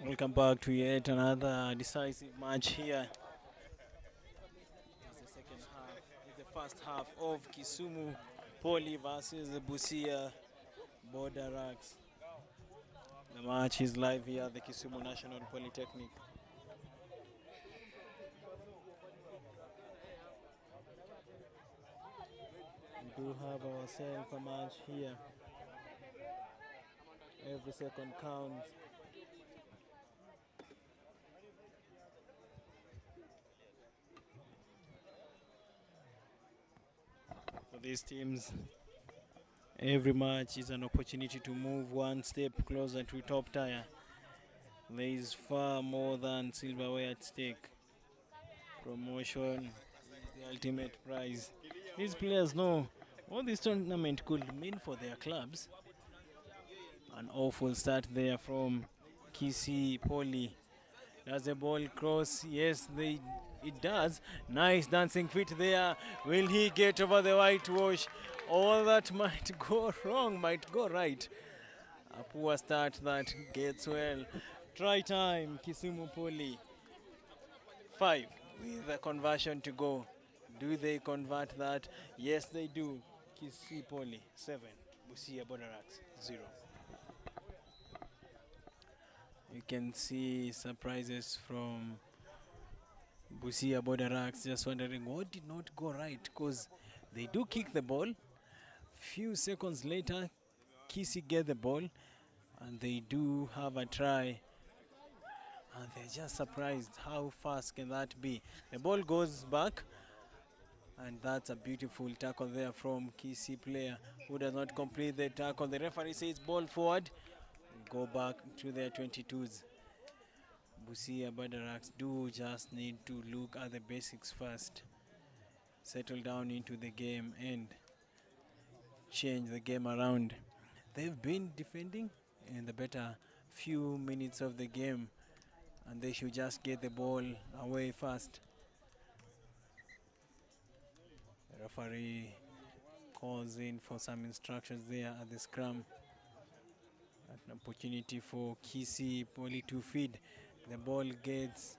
Welcome back to yet another decisive match here. It's the second half, it's the first half of Kisumu Poly versus the Busia Borderrucks. The match is live here at the Kisumu National Polytechnic. We do have ourselves a match here. Every second counts. For these teams, every match is an opportunity to move one step closer to top tier. There is far more than silverware at stake. Promotion is the ultimate prize. These players know what this tournament could mean for their clubs. An awful start there from Kisii Poly. Does the ball cross? Yes, it does. Nice dancing feet there. Will he get over the whitewash? All that might go wrong, might go right. A poor start that gets well. Try time, Kisumu Poly. 5 with a conversion to go. Do they convert that? Yes, they do. Kisii Poly 7, Busia Borderrucks 0. You can see surprises from Busia Borderrucks, just wondering what did not go right, because they do kick the ball. Few seconds later, Kisii get the ball and they do have a try. And they're just surprised how fast can that be. The ball goes back, and that's a beautiful tackle there from Kisii player who does not complete the tackle. The referee says ball forward. Go back to their 22s. Busia Borderrucks do just need to look at the basics first. Settle down into the game and change the game around. They've been defending in the better few minutes of the game, and they should just get the ball away fast. The referee calls in for some instructions there at the scrum. An opportunity for Kisii Poly to feed. The ball gets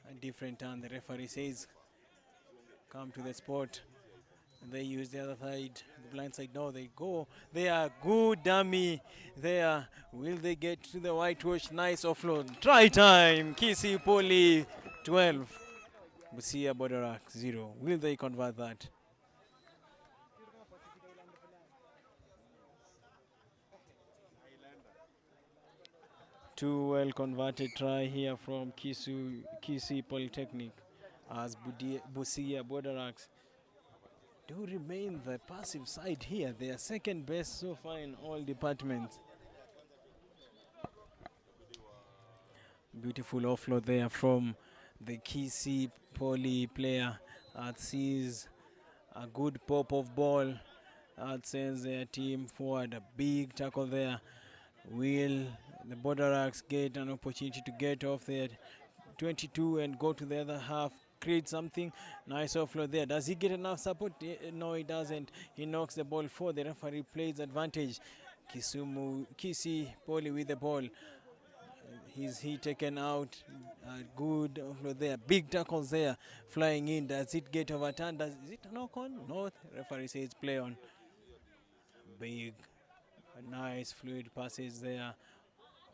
a different turn. The referee says, come to the spot. And they use the other side, the blind side. No, they go. They are good dummy there. Will they get to the whitewash? Nice offload. Try time. Kisii Poly 12. Busia Borderrucks 0. Will they convert that? Too well converted try here from Kisii Polytechnic, as Busia Borderrucks do remain the passive side here. They are second best so far in all departments. Beautiful offload there from the Kisii Poly player that sees a good pop of ball that sends their team forward. A big tackle there. Will the Borderrucks get an opportunity to get off their 22 and go to the other half, create something? Nice offload there. Does he get enough support? No, he doesn't. He knocks the ball forward. The referee plays advantage. Kisii Poly with the ball. Is he taken out? Good offload there. Big tackles there, flying in. Does it get overturned? Is it a knock on? No. The referee says play on. Big. Nice fluid passes there.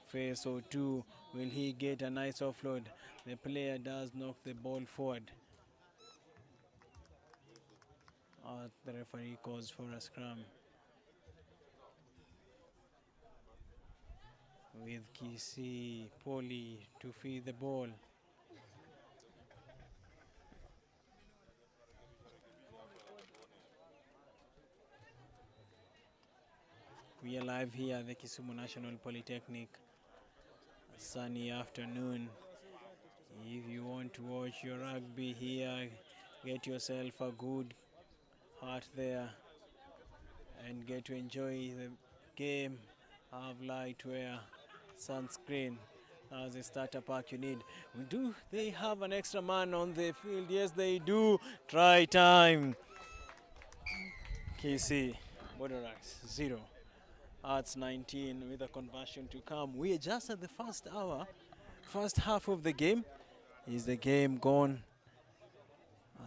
Face or two. Will he get a nice offload? The player does knock the ball forward. The referee calls for a scrum. With Kisii Poly to feed the ball. We are live here at the Kisumu National Polytechnic. A sunny afternoon. If you want to watch your rugby here, get yourself a good heart there and get to enjoy the game. Have light wear, sunscreen as a starter pack you need. Do they have an extra man on the field? Yes, they do. Try time. Kisii Borderrucks 0. Arts 19 with a conversion to come. We are just at the first hour, first half of the game. Is the game gone?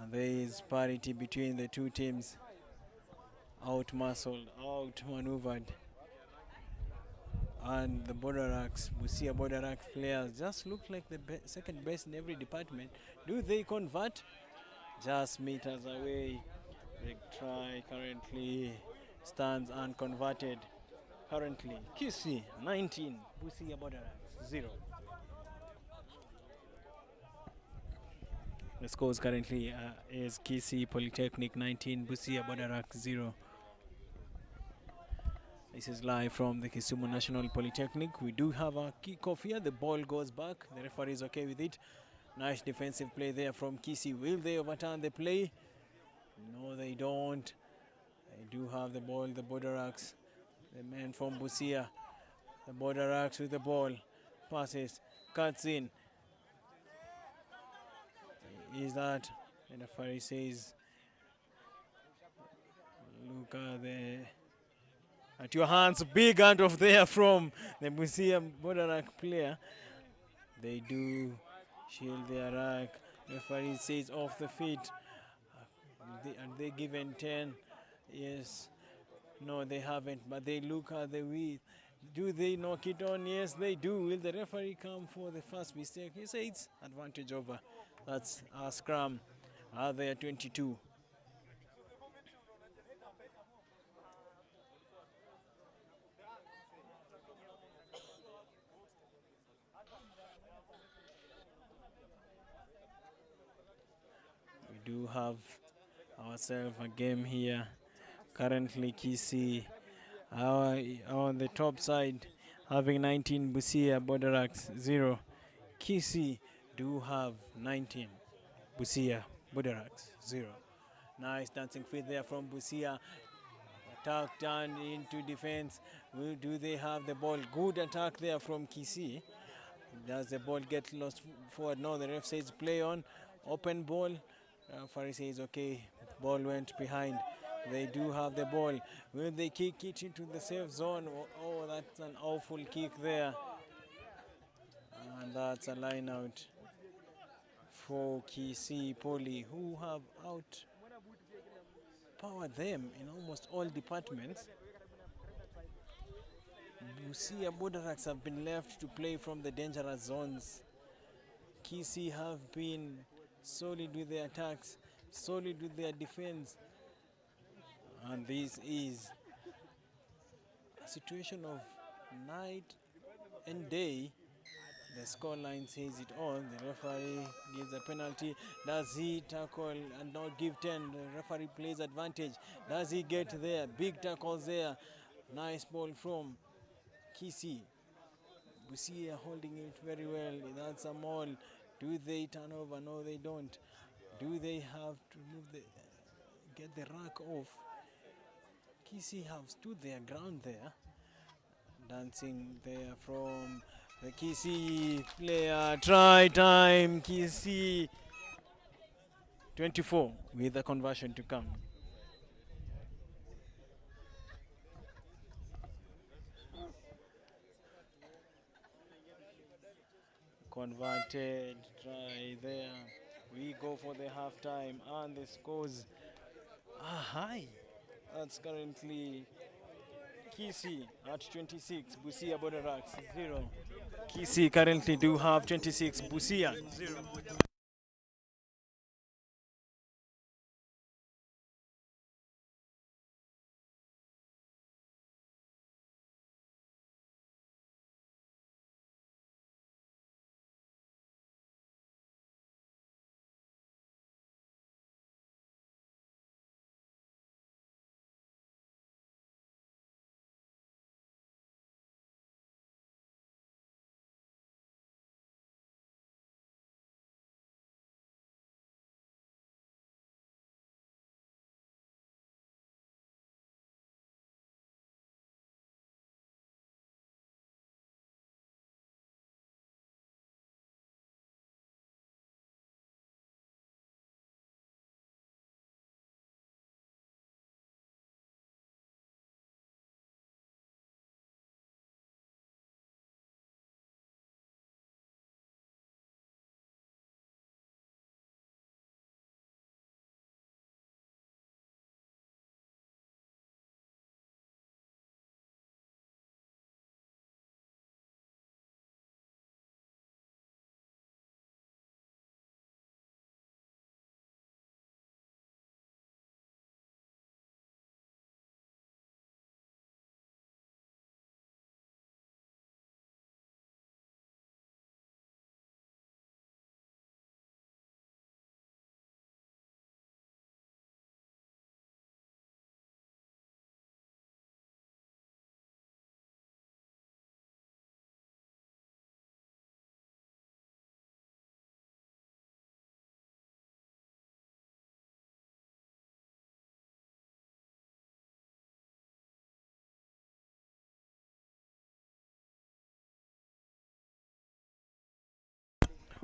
And there is parity between the two teams. Out-muscled, out-maneuvered. And the Borderrucks, Busia Borderrucks players just look like the second best in every department. Do they convert? Just meters away. The try currently stands unconverted. Currently, Kisii 19, Busia Borderrucks 0. The scores currently is Kisii Polytechnic 19, Busia Borderrucks 0. This is live from the Kisumu National Polytechnic. We do have a kickoff here. The ball goes back. The referee is okay with it. Nice defensive play there from Kisii. Will they overturn the play? No, they don't. They do have the ball, the Borderrucks. The man from Busia. The Borderrucks with the ball. Passes. Cuts in. Is that? And the referee says, look at your hands. Big hand off there from the Busia Borderruck player. They do shield their rack. The referee says off the feet. Are they given 10? Yes. No, they haven't, but they look at the width. Do they knock it on? Yes, they do. Will the referee come for the first mistake? He says advantage over. That's a scrum. Are they at 22? We do have ourselves a game here. Currently, Kisii on the top side, having 19, Busia Borderrucks 0. Kisii do have 19, Busia Borderrucks 0. Nice dancing feet there from Busia. Attack turned into defense. Do they have the ball? Good attack there from Kisii. Does the ball get lost forward? No, the ref says play on. Open ball. Referee says okay, ball went behind. They do have the ball. Will they kick it into the safe zone? Oh, that's an awful kick there. And that's a line out for Kisii Poly, who have outpowered them in almost all departments. Busia Borderrucks have been left to play from the dangerous zones. Kisii have been solid with their attacks, solid with their defense. And this is a situation of night and day. The scoreline says it all. The referee gives a penalty. Does he tackle and not give 10? The referee plays advantage. Does he get there? Big tackles there. Nice ball from Kisii. Busia holding it very well. That's a maul. Do they turn over? No, they don't. Do they have to get the rack off? Kisii have stood their ground there. Dancing there from the Kisii player. Try time. Kisii 24 with a conversion to come. Converted. Try there. We go for the halftime and the scores are high. That's currently Kisii at 26, Busia Borderrucks 0. Kisii currently do have 26, Busia 0.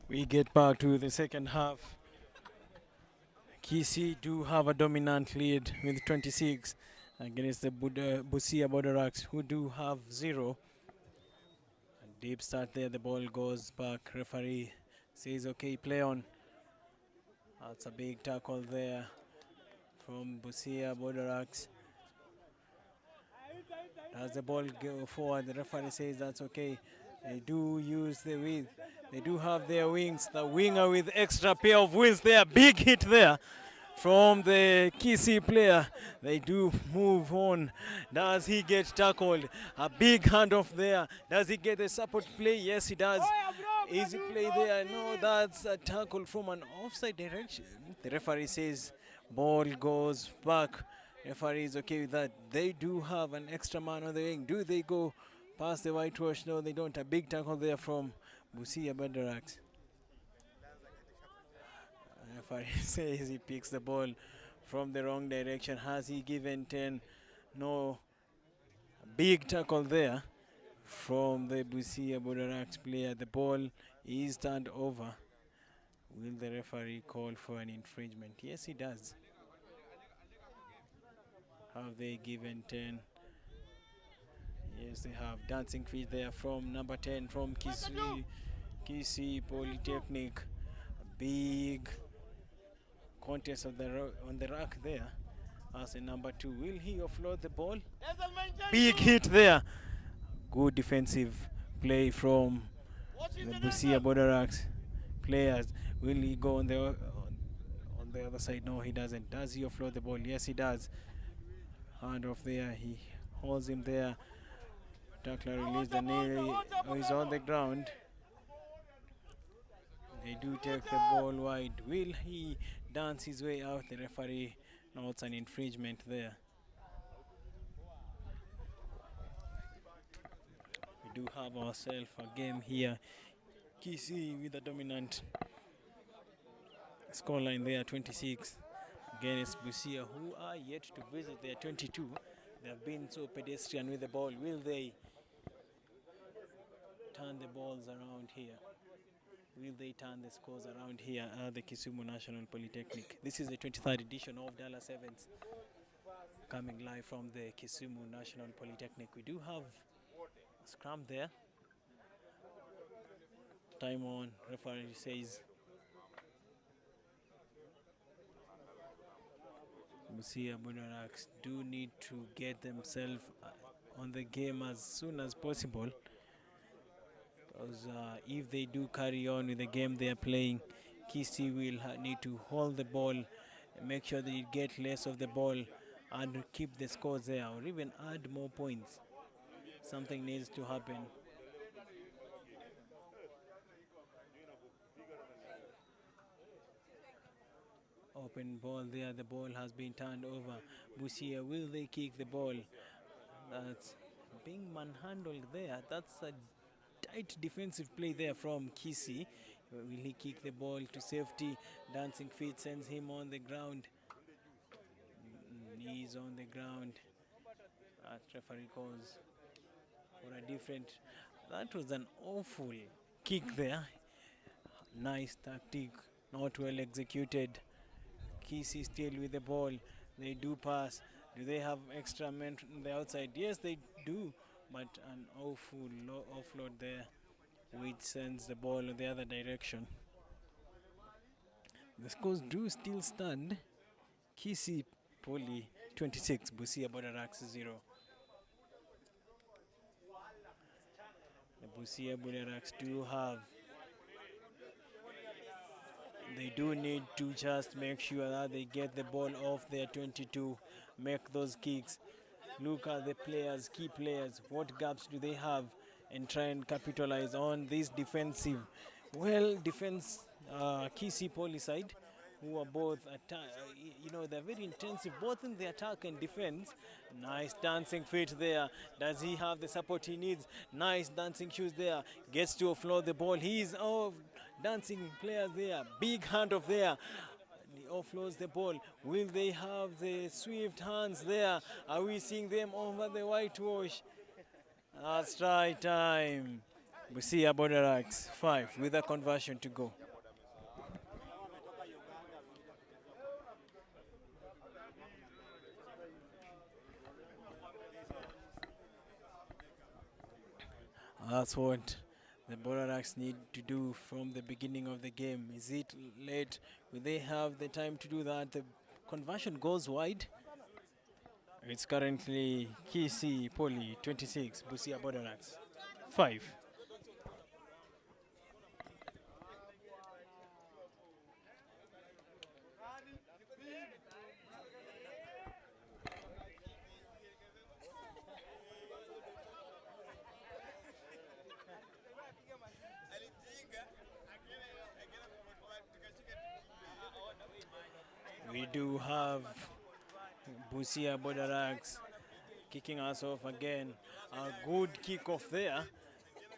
We get back to the second half. Kisii do have a dominant lead with 26 against the Busia Borderrucks, who do have 0. A deep start there, the ball goes back. Referee says, okay, play on. That's a big tackle there from Busia Borderrucks. As the ball go forward, the referee says that's okay. They do use the width. They do have their wings. The winger with extra pair of wings there. Big hit there from the Kisii player. They do move on. Does he get tackled? A big handoff there. Does he get a support play? Yes, he does. Easy play there. No, that's a tackle from an offside direction. The referee says ball goes back. Referee is okay with that. They do have an extra man on the wing. Do they go past the whitewash? No, they don't. A big tackle there from Busia Borderrucks. Referee says he picks the ball from the wrong direction. Has he given 10? No. A big tackle there from the Busia Borderrucks player. The ball is turned over. Will the referee call for an infringement? Yes, he does. Have they given 10? Yes, they have. Dancing feet there from number 10 from Kisii Polytechnic. A big contest on the rack there. As a number 2, will he offload the ball? Big hit there. Good defensive play from the Busia Borderrucks players. Will he go on the other side? No, he doesn't. Does he offload the ball? Yes, he does. Hand off there. He holds him there. Tackler release the knee. He's on the ground. They do take the ball wide. Will he dance his way out? The referee notes an infringement there. We do have ourselves a game here. Kisii with a dominant scoreline there, 26, against Busia, who are yet to visit their 22. They have been so pedestrian with the ball. Will they turn the balls around here? Will they turn the scores around here at the Kisumu National Polytechnic? This is the 23rd edition of Dala Sevens, coming live from the Kisumu National Polytechnic. We do have a scrum there. Time on, referee says Busia Borderrucks do need to get themselves on the game as soon as possible, because if they do carry on with the game they are playing, Kisii will need to hold the ball, make sure they get less of the ball and keep the scores there, or even add more points. Something needs to happen. Open ball there, the ball has been turned over. Busia, will they kick the ball? That's being manhandled there. That's a tight defensive play there from Kisii. Will he kick the ball to safety? Dancing feet sends him on the ground. Knees on the ground. Referee calls for a different. That was an awful kick there. Nice tactic, not well executed. Kisii still with the ball. They do pass. Do they have extra men on the outside? Yes, they do. But an awful offload there, which sends the ball in the other direction. The scores do still stand. Kisii Poly 26, Busia Borderrucks 0. The Busia Borderrucks do have. They do need to just make sure that they get the ball off their 22, make those kicks. Look at the players, key players, what gaps do they have, and try and capitalize on this defensive. Well, defense, Kisii Poly side, who are both, they're very intensive, both in the attack and defense. Nice dancing feet there. Does he have the support he needs? Nice dancing shoes there. Gets to offload the ball. He's off. Dancing players there. Big hand off there. He offloads the ball. Will they have the swift hands there? Are we seeing them over the whitewash? That's right time. Busia Borderrucks 5 with a conversion to go. That's what the Borderrucks need to do from the beginning of the game. Is it late? Will they have the time to do that? The conversion goes wide. It's currently Kisii Poly 26, Busia Borderrucks 5. We do have Busia Borderrucks kicking us off again. A good kickoff there.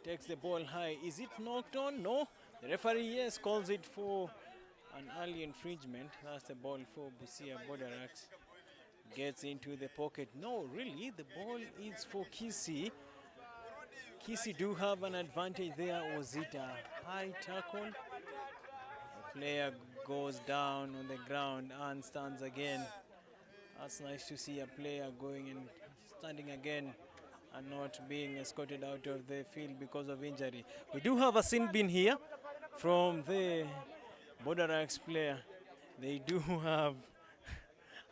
Takes the ball high. Is it knocked on? No. The referee, yes, calls it for an early infringement. That's the ball for Busia Borderrucks. Gets into the pocket. No, really, the ball is for Kisii. Kisii do have an advantage there. Was it a high tackle? The player goes down on the ground and stands again. That's nice to see a player going and standing again and not being escorted out of the field because of injury. We do have a sin bin here from the Borderrucks player. They do have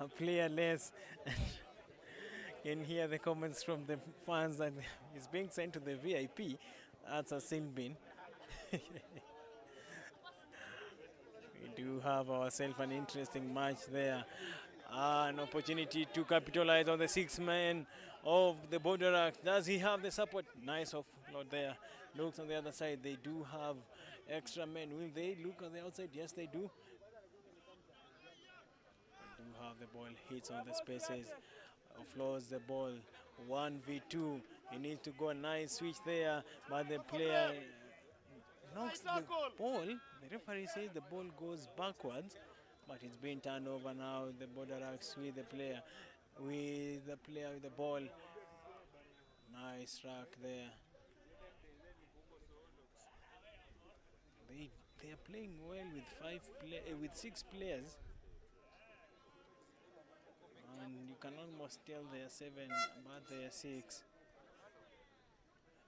a player less. Can hear the comments from the fans that he's being sent to the VIP. That's a sin bin. We do have ourselves an interesting match there. An opportunity to capitalize on the 6 men of the Borderrucks. Does he have the support? Nice offload there. Looks on the other side. They do have extra men. Will they look on the outside? Yes, they do. They do have the ball. Hits on the spaces. Offloads the ball. 1v2. He needs to go a nice switch there, but the player knocks the ball. The referee says the ball goes backwards, but it's being turned over now. The Borderrucks with the player with the ball. Nice track there. They are playing well with 6 players, and you can almost tell they are 7, but they are 6.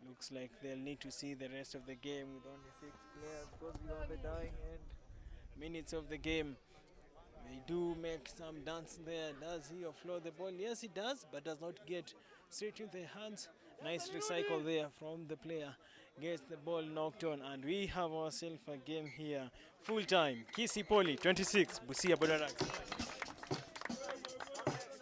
Looks like they'll need to see the rest of the game with only 6 players because we are the dying end minutes of the game. They do make some dance there. Does he offload the ball? Yes, he does, but does not get straight in the hands. Nice recycle there from the player. Gets the ball knocked on, and we have ourselves a game here. Full time. Kisii Poly 26, Busia Borderrucks.